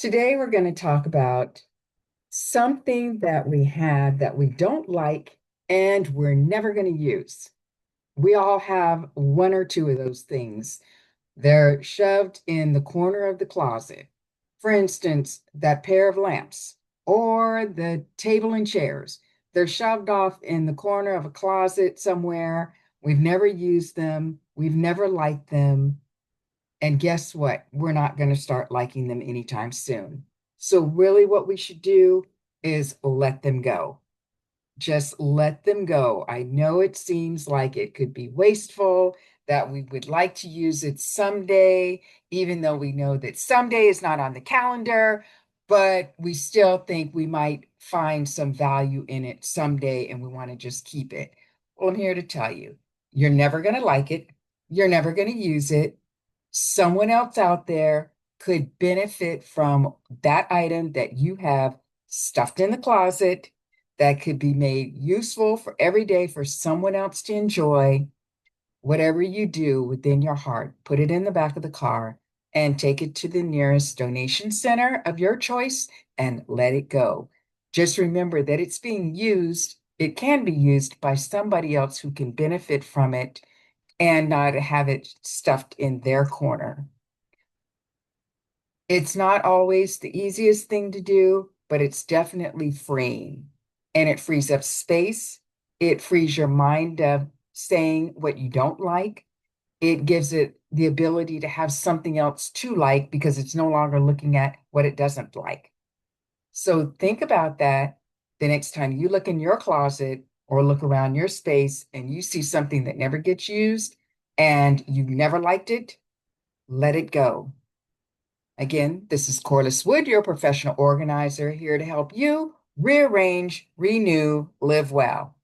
Today, we're going to talk about something that we have that we don't like and we're never going to use. We all have one or two of those things. They're shoved in the corner of the closet. For instance, that pair of lamps or the table and chairs. They're shoved off in the corner of a closet somewhere. We've never used them. We've never liked them. And guess what? We're not going to start liking them anytime soon. So, really, what we should do is let them go. Just let them go. I know it seems like it could be wasteful, that we would like to use it someday, even though we know that someday is not on the calendar, but we still think we might find some value in it someday and we want to just keep it. Well, I'm here to tell you, you're never going to like it. You're never going to use it. Someone else out there could benefit from that item that you have stuffed in the closet that could be made useful for every day for someone else to enjoy. Whatever you do within your heart, put it in the back of the car and take it to the nearest donation center of your choice and let it go. Just remember that it's being used, it can be used by somebody else who can benefit from it and not have it stuffed in their corner. It's not always the easiest thing to do, but it's definitely freeing. And it frees up space. It frees your mind of saying what you don't like. It gives it the ability to have something else to like because it's no longer looking at what it doesn't like. So think about that the next time you look in your closet or look around your space and you see something that never gets used and you never liked it, let it go. Again, this is Corliss Wood, your professional organizer, here to help you rearrange, renew, live well.